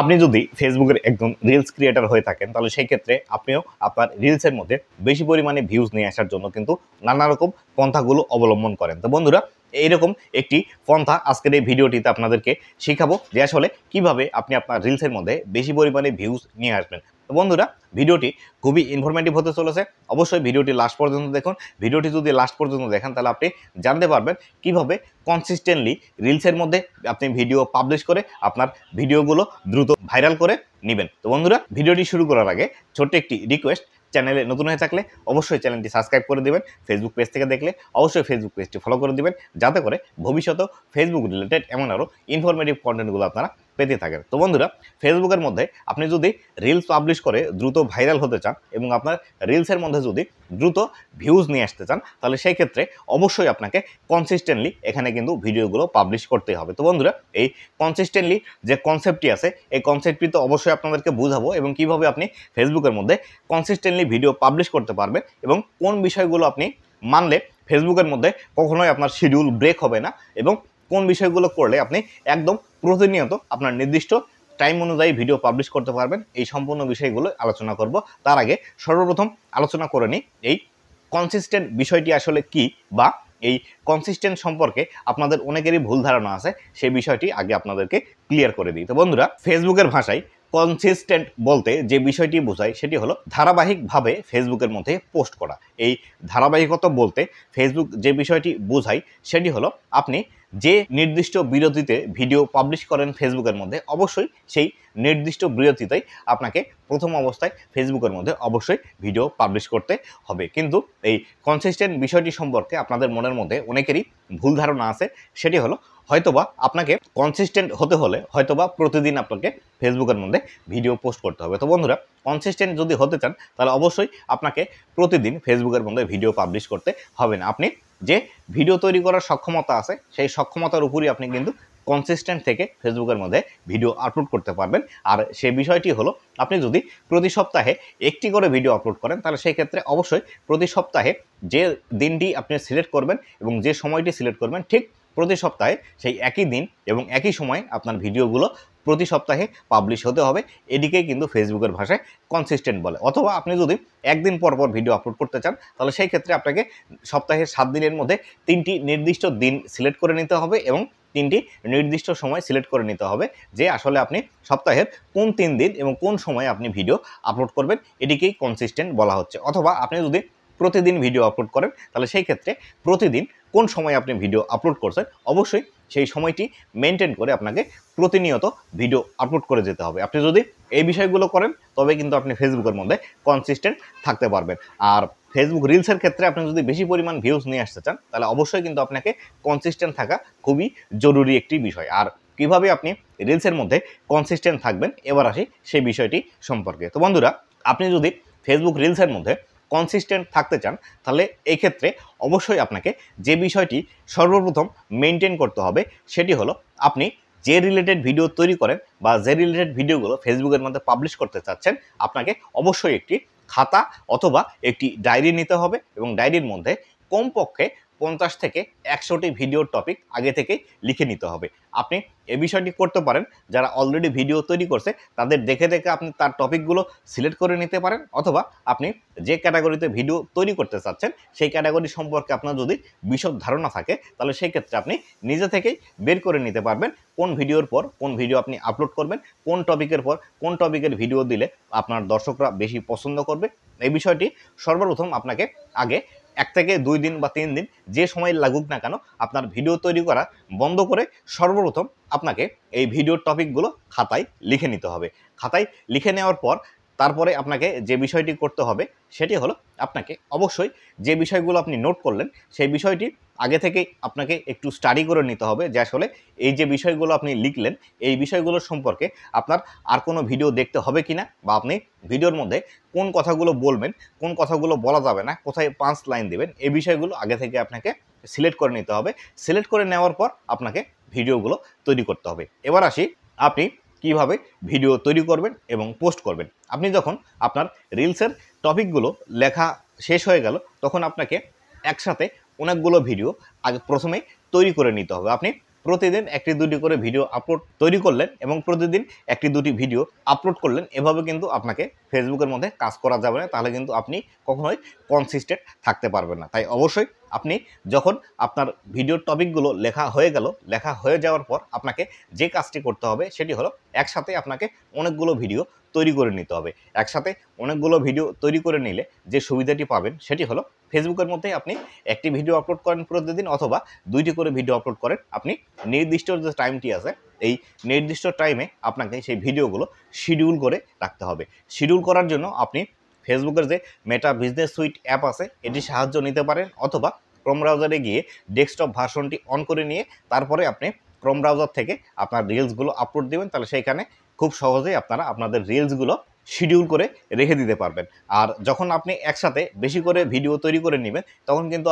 আপনি যদি ফেসবুকের একজন রিলস ক্রিয়েটর হয়ে থাকেন তাহলে সেই ক্ষেত্রে আপনিও আপনার রিলসের মধ্যে বেশি পরিমাণে ভিউজ নিয়ে আসার জন্য কিন্তু নানা রকম পন্থাগুলো অবলম্বন করেন। তো বন্ধুরা, এইরকম একটি পন্থা আজকের এই ভিডিওটিতে আপনাদেরকে শেখাবো যে আসলে কিভাবে আপনি আপনার রিলসের মধ্যে বেশি পরিমাণে ভিউজ নিয়ে আসবেন। তো বন্ধুরা, ভিডিওটি খুবই ইনফরমেটিভ হতে চলেছে। অবশ্যই ভিডিওটি লাস্ট পর্যন্ত দেখুন। ভিডিওটি যদি লাস্ট পর্যন্ত দেখেন তাহলে আপনি জানতে পারবেন কিভাবে কনসিস্টেন্টলি রিলসের মধ্যে আপনি ভিডিও পাবলিশ করে আপনার ভিডিওগুলো দ্রুত ভাইরাল করে নেবেন। তো বন্ধুরা, ভিডিওটি শুরু করার আগে ছোট্ট একটি রিকোয়েস্ট, চ্যানেলে নতুন হয়ে থাকলে অবশ্যই চ্যানেলটি সাবস্ক্রাইব করে দেবেন। ফেসবুক পেজ থেকে দেখলে অবশ্যই ফেসবুক পেজটি ফলো করে দেবেন, যাতে করে ভবিষ্যতেও ফেসবুক রিলেটেড এমন আরও ইনফরমেটিভ কন্টেন্টগুলো আপনারা পেতে থাকেন। তো বন্ধুরা, ফেসবুকের মধ্যে আপনি যদি রিলস পাবলিশ করে দ্রুত ভাইরাল হতে চান এবং আপনার রিলসের মধ্যে যদি দ্রুত ভিউজ নিয়ে আসতে চান তাহলে সেই ক্ষেত্রে অবশ্যই আপনাকে কনসিস্টেন্টলি এখানে কিন্তু ভিডিওগুলো পাবলিশ করতে হবে। তো বন্ধুরা, এই কনসিস্টেন্টলি যে কনসেপ্টটি আছে এই কনসেপ্টটি তো অবশ্যই আপনাদেরকে বোঝাবো এবং কিভাবে আপনি ফেসবুকের মধ্যে কনসিস্টেন্টলি ভিডিও পাবলিশ করতে পারবেন এবং কোন বিষয়গুলো আপনি মানলে ফেসবুকের মধ্যে কখনোই আপনার শিডিউল ব্রেক হবে না এবং কোন বিষয়গুলো করলে আপনি একদম প্রতিনিয়ত আপনার নির্দিষ্ট টাইম অনুযায়ী ভিডিও পাবলিশ করতে পারবেন, এই সম্পূর্ণ বিষয়গুলো আলোচনা করব। তার আগে সর্বপ্রথম আলোচনা করে নিই এই কনসিস্টেন্ট বিষয়টি আসলে কি, বা এই কনসিস্টেন্ট সম্পর্কে আপনাদের অনেকেরই ভুল ধারণা আছে, সেই বিষয়টি আগে আপনাদেরকে ক্লিয়ার করে দিই। তো বন্ধুরা, ফেসবুকের ভাষায় কনসিস্টেন্ট বলতে যে বিষয়টি বোঝায় সেটি হলো ধারাবাহিকভাবে ফেসবুকের মধ্যে পোস্ট করা। এই ধারাবাহিকতা বলতে ফেসবুক যে বিষয়টি বোঝায় সেটি হলো আপনি যে নির্দিষ্ট বিরতিতে ভিডিও পাবলিশ করেন ফেসবুকের মধ্যে, অবশ্যই সেই নির্দিষ্ট বিরতিতেই আপনাকে প্রথম অবস্থায় ফেসবুকের মধ্যে অবশ্যই ভিডিও পাবলিশ করতে হবে। কিন্তু এই কনসিস্টেন্ট বিষয়টি সম্পর্কে আপনাদের মনের মধ্যে অনেকেরই ভুল ধারণা আছে, সেটি হলো হয়তোবা আপনাকে কনসিস্টেন্ট হতে হলে হয়তোবা প্রতিদিন আপনাকে ফেসবুকের মধ্যে ভিডিও পোস্ট করতে হবে। তো বন্ধুরা, কনসিস্টেন্ট যদি হতে চান তাহলে অবশ্যই আপনাকে প্রতিদিন ফেসবুকের মধ্যে ভিডিও পাবলিশ করতে হবে না। আপনি যে ভিডিও তৈরি করার সক্ষমতা আছে সেই সক্ষমতার উপরই আপনি কিন্তু কনসিস্টেন্ট থেকে ফেসবুকের মধ্যে ভিডিও আপলোড করতে পারবেন। আর সেই বিষয়টি হলো আপনি যদি প্রতি সপ্তাহে একটি করে ভিডিও আপলোড করেন তাহলে সেই ক্ষেত্রে অবশ্যই প্রতি সপ্তাহে যে দিনটি আপনি সিলেক্ট করবেন এবং যে সময়টি সিলেক্ট করবেন ঠিক প্রতি সপ্তাহে সেই একই দিন এবং একই সময়ে আপনার ভিডিওগুলো প্রতি সপ্তাহে পাবলিশ হতে হবে। এদিকেই কিন্তু ফেসবুকের ভাষায় কনসিস্টেন্ট বলে। অথবা আপনি যদি একদিন পর পর ভিডিও আপলোড করতে চান তাহলে সেই ক্ষেত্রে আপনাকে সপ্তাহের 7 দিনের মধ্যে 3টি নির্দিষ্ট দিন সিলেক্ট করে নিতে হবে এবং 3টি নির্দিষ্ট সময় সিলেক্ট করে নিতে হবে যে আসলে আপনি সপ্তাহের কোন 3 দিন এবং কোন সময়ে আপনি ভিডিও আপলোড করবেন, এটিকেই কনসিস্টেন্ট বলা হচ্ছে। অথবা আপনি যদি প্রতিদিন ভিডিও আপলোড করেন তাহলে সেই ক্ষেত্রে প্রতিদিন কোন সময় আপনি ভিডিও আপলোড করছেন অবশ্যই সেই সময়টি মেনটেন করে আপনাকে প্রতিনিয়ত ভিডিও আপলোড করে যেতে হবে। আপনি যদি এই বিষয়গুলো করেন তবে কিন্তু আপনি ফেসবুকের মধ্যে কনসিস্টেন্ট থাকতে পারবেন। আর ফেসবুক রিলসের ক্ষেত্রে আপনি যদি বেশি পরিমাণ ভিউজ নিয়ে আসতে চান তাহলে অবশ্যই কিন্তু আপনাকে কনসিস্টেন্ট থাকা খুবই জরুরি একটি বিষয়। আর কিভাবে আপনি রিলসের মধ্যে কনসিস্টেন্ট থাকবেন এবার আসি সেই বিষয়টি সম্পর্কে। তো বন্ধুরা, আপনি যদি ফেসবুক রিলসের মধ্যে কনসিস্টেন্ট থাকতে চান তাহলে এই ক্ষেত্রে অবশ্যই আপনাকে যে বিষয়টি সর্বপ্রথম মেনটেন করতে হবে সেটি হলো আপনি যে রিলেটেড ভিডিও তৈরি করেন বা যে রিলেটেড ভিডিওগুলো ফেসবুকের মধ্যে পাবলিশ করতে চাচ্ছেন আপনাকে অবশ্যই একটি খাতা অথবা একটি ডায়েরি নিতে হবে এবং ডায়েরির মধ্যে কমপক্ষে 50 থেকে 100টি ভিডিওর টপিক আগে থেকে লিখে নিতে হবে। আপনি এই বিষয়টি করতে পারেন যারা অলরেডি ভিডিও তৈরি করছে তাদের দেখে দেখে আপনি তার টপিকগুলো সিলেক্ট করে নিতে পারেন, অথবা আপনি যে ক্যাটাগরিতে ভিডিও তৈরি করতে চাচ্ছেন সেই ক্যাটাগরি সম্পর্কে আপনার যদি বিশদ ধারণা থাকে তাহলে সেই ক্ষেত্রে আপনি নিজে থেকেই বের করে নিতে পারবেন কোন ভিডিওর পর কোন ভিডিও আপনি আপলোড করবেন, কোন টপিকের পর কোন টপিকের ভিডিও দিলে আপনার দর্শকরা বেশি পছন্দ করবে। এই বিষয়টি সর্বপ্রথম আপনাকে আগে 1 থেকে 2 দিন বা 3 দিন যে সময় লাগুক না কেন আপনার ভিডিও তৈরি করা বন্ধ করে সর্বপ্রথম আপনাকে এই ভিডিওর টপিকগুলো খাতায় লিখে নিতে হবে। খাতায় লিখে নেওয়ার পর তারপরে আপনাকে যে বিষয়টি করতে হবে সেটি হলো আপনাকে অবশ্যই যে বিষয়গুলো আপনি নোট করলেন সেই বিষয়টি আগে থেকেই আপনাকে একটু স্টাডি করে নিতে হবে যে আসলে এই যে বিষয়গুলো আপনি লিখলেন এই বিষয়গুলো সম্পর্কে আপনার আর কোনো ভিডিও দেখতে হবে কিনা, বা আপনি ভিডিওর মধ্যে কোন কথাগুলো বলবেন, কোন কথাগুলো বলা যাবে না, কোথায় 5 লাইন দেবেন, এই বিষয়গুলো আগে থেকে আপনাকে সিলেক্ট করে নিতে হবে। সিলেক্ট করে নেওয়ার পর আপনাকে ভিডিওগুলো তৈরি করতে হবে। এবার আসি আপনি কিভাবে ভিডিও তৈরি করবেন এবং পোস্ট করবেন। আপনি যখন আপনার রিলসের টপিকগুলো লেখা শেষ হয়ে গেল তখন আপনাকে একসাথে অনেকগুলো ভিডিও আগে প্রথমে তৈরি করে নিতে হবে। আপনি প্রতিদিন একটি দুটি করে ভিডিও আপলোড তৈরি করলেন এবং প্রতিদিন একটি দুটি ভিডিও আপলোড করলেন, এভাবে কিন্তু আপনাকে ফেসবুকের মধ্যে কাজ করা যাবে না, তাহলে কিন্তু আপনি কখনোই কনসিস্টেন্ট থাকতে পারবেন না। তাই অবশ্যই আপনি যখন আপনার ভিডিওর টপিকগুলো লেখা হয়ে যাওয়ার পর আপনাকে যে কাজটি করতে হবে সেটি হলো একসাথে আপনাকে অনেকগুলো ভিডিও তৈরি করে নিতে হবে। একসাথে অনেকগুলো ভিডিও তৈরি করে নিলে যে সুবিধাটি পাবেন সেটি হলো ফেসবুকের মধ্যে আপনি একটি ভিডিও আপলোড করেন প্রতিদিন অথবা দুইটি করে ভিডিও আপলোড করেন, আপনি নির্দিষ্ট যে টাইমটি আছে এই নির্দিষ্ট টাইমে আপনাকে সেই ভিডিওগুলো শিডিউল করে রাখতে হবে। শিডিউল করার জন্য আপনি ফেসবুকের যে মেটা বিজনেস সুইট অ্যাপ আছে এটির সাহায্য নিতে পারেন অথবা ক্রোম ব্রাউজারে গিয়ে ডেস্কটপ ভার্সনটি অন করে নিয়ে তারপরে আপনি ক্রোম ব্রাউজার থেকে আপনার রিলসগুলো আপলোড দেবেন, তাহলে সেইখানে খুব সহজেই আপনারা আপনাদের রিলসগুলো শিডিউল করে রেখে দিতে পারবেন। আর যখন আপনি একসাথে বেশি করে ভিডিও তৈরি করে নেবেন তখন কিন্তু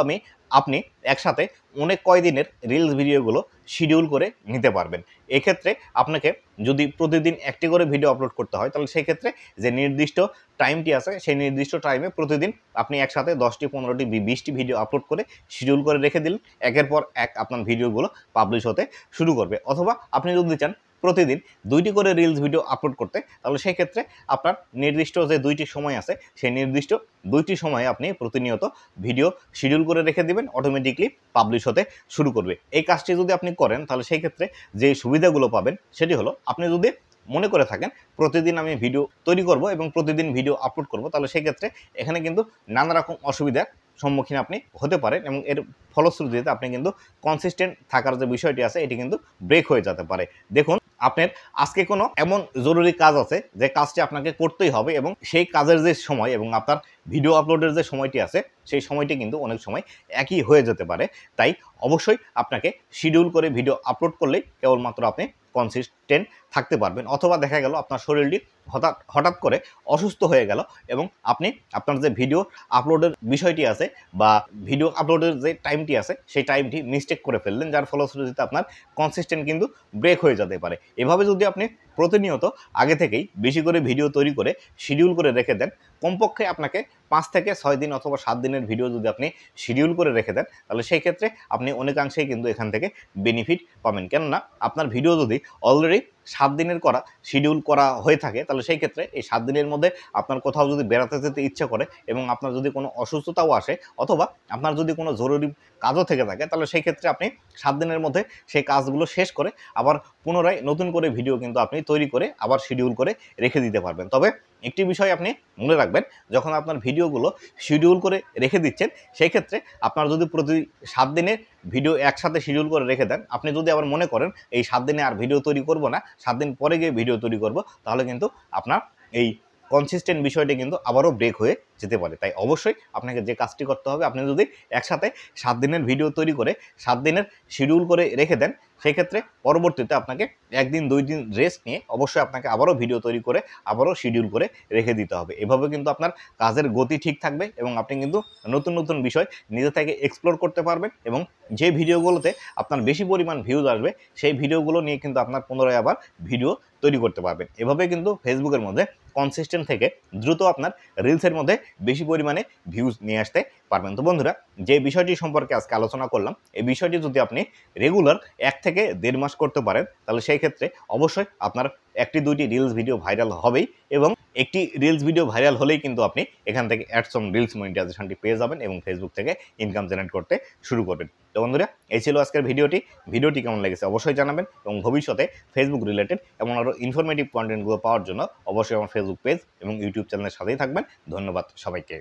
আপনি একসাথে অনেক কয়দিনের রিলস ভিডিওগুলো শিডিউল করে নিতে পারবেন। এক্ষেত্রে আপনাকে যদি প্রতিদিন একটি করে ভিডিও আপলোড করতে হয় তাহলে সেই ক্ষেত্রে যে নির্দিষ্ট টাইমটি আছে সেই নির্দিষ্ট টাইমে প্রতিদিন আপনি একসাথে 10টি 15টি 20টি ভিডিও আপলোড করে শিডিউল করে রেখে দিলেন, একের পর এক আপনার ভিডিওগুলো পাবলিশ হতে শুরু করবে। অথবা আপনি যদি চান প্রতিদিন দুইটি করে রিলস ভিডিও আপলোড করতে, তাহলে সেই ক্ষেত্রে আপনার নির্দিষ্ট যে দুইটি সময় আছে সেই নির্দিষ্ট দুইটি সময়ে আপনি প্রতিনিয়ত ভিডিও শিডিউল করে রেখে দিবেন, অটোমেটিকলি পাবলিশ হতে শুরু করবে। এই কাজটি যদি আপনি করেন তাহলে সেই ক্ষেত্রে যে সুবিধাগুলো পাবেন সেটি হলো আপনি যদি মনে করে থাকেন প্রতিদিন আমি ভিডিও তৈরি করব এবং প্রতিদিন ভিডিও আপলোড করব, তাহলে সেই ক্ষেত্রে এখানে কিন্তু নানা রকম অসুবিধার সম্মুখীন আপনি হতে পারেন এবং এর ফলশ্রুতিতে আপনি কিন্তু কনসিস্টেন্ট থাকার যে বিষয়টি আছে এটি কিন্তু ব্রেক হয়ে যেতে পারে। দেখুন, আপনার আজকে কোনো এমন জরুরি কাজ আছে যে কাজটি আপনাকে করতেই হবে এবং সেই কাজের যে সময় এবং আপনার ভিডিও আপলোডের যে সময়টি আছে সেই সময়টি কিন্তু অনেক সময় একই হয়ে যেতে পারে। তাই অবশ্যই আপনাকে শিডিউল করে ভিডিও আপলোড করলেই কেবলমাত্র আপনি কনসিস্টেন্ট থাকতে পারবেন। অথবা দেখা গেল আপনার শরীরটি হঠাৎ করে অসুস্থ হয়ে গেল এবং আপনি আপনার যে ভিডিও আপলোডের বিষয়টি আছে বা ভিডিও আপলোডের যে টাইমটি আছে সেই টাইমটি মিস্টেক করে ফেললেন, যার ফলশ্রুতিতে আপনার কনসিস্টেন্ট কিন্তু ব্রেক হয়ে যেতে পারে। এভাবে যদি আপনি প্রতিনিয়ত আগে থেকেই বেশি করে ভিডিও তৈরি করে শিডিউল করে রেখে দেন, কমপক্ষে আপনাকে 5 থেকে 6 দিন অথবা 7 দিনের ভিডিও যদি আপনি শিডিউল করে রেখে দেন তাহলে সেই ক্ষেত্রে আপনি অনেকাংশেই কিন্তু এখান থেকে বেনিফিট পাবেন। কেননা আপনার ভিডিও যদি অলরেডি 7 দিনের শিডিউল করা হয়ে থাকে তাহলে সেই ক্ষেত্রে এই 7 দিনের মধ্যে আপনার কোথাও যদি বেড়াতে যেতে ইচ্ছা করে এবং আপনার যদি কোনো অসুস্থতাও আসে অথবা আপনার যদি কোনো জরুরি কাজও থেকে থাকে তাহলে সেই ক্ষেত্রে আপনি 7 দিনের মধ্যে সেই কাজগুলো শেষ করে আবার পুনরায় নতুন করে ভিডিও কিন্তু আপনি তৈরি করে আবার শিডিউল করে রেখে দিতে পারবেন। তবে একটি বিষয় আপনি মনে রাখবেন, যখন আপনার ভিডিওগুলো শিডিউল করে রেখে দিচ্ছেন সেই ক্ষেত্রে আপনার যদি প্রতি 7 দিনের ভিডিও একসাথে শিডিউল করে রেখে দেন, আপনি যদি আবার মনে করেন এই 7 দিনে আর ভিডিও তৈরি করব না, 7 দিন পরে গিয়ে ভিডিও তৈরি করব, তাহলে কিন্তু আপনার এই কনসিস্টেন্ট বিষয়টি কিন্তু আবারও ব্রেক হয়ে যেতে পারে। তাই অবশ্যই আপনাকে যে কাজটি করতে হবে, আপনি যদি একসাথে 7 দিনের ভিডিও তৈরি করে 7 দিনের শিডিউল করে রেখে দেন সেই ক্ষেত্রে পরবর্তীতে আপনাকে 1 দিন 2 দিন রেস্ট নিয়ে অবশ্যই আপনাকে আবারও ভিডিও তৈরি করে আবারও শিডিউল করে রেখে দিতে হবে। এভাবে কিন্তু আপনার কাজের গতি ঠিক থাকবে এবং আপনি কিন্তু নতুন নতুন বিষয় নিজে থেকে এক্সপ্লোর করতে পারবেন এবং যে ভিডিওগুলোতে আপনার বেশি পরিমাণ ভিউজ আসবে সেই ভিডিওগুলো নিয়ে কিন্তু আপনার পুনরায় আবার ভিডিও তৈরি করতে পারবেন। এভাবে কিন্তু ফেসবুকের মধ্যে কনসিস্টেন্ট থেকে দ্রুত আপনার রিলসের মধ্যে বেশি পরিমাণে ভিউজ নিয়ে আসতে পারবেন। তো বন্ধুরা, যে বিষয়টি সম্পর্কে আজকে আলোচনা করলাম এই বিষয়টি যদি আপনি রেগুলার 1 থেকে 1.5 মাস করতে পারেন তাহলে সেই ক্ষেত্রে অবশ্যই আপনার 1-2টি রিলস ভিডিও ভাইরাল হবেই এবং একটি রিলস ভিডিও ভাইরাল হলেই কিন্তু আপনি এখান থেকে অ্যাডস অন রিলস মনিটাইজেশনটি পেয়ে যাবেন এবং ফেসবুক থেকে ইনকাম জেনারেট করতে শুরু করবেন। তো বন্ধুরা, এই ছিল আজকের ভিডিওটি কেমন লেগেছে অবশ্যই জানাবেন এবং ভবিষ্যতে ফেসবুক রিলেটেড এমন আরও ইনফরমেটিভ কন্টেন্টগুলো পাওয়ার জন্য অবশ্যই আমার ফেসবুক পেজ এবং ইউটিউব চ্যানেলের সাথেই থাকবেন। ধন্যবাদ সবাইকে।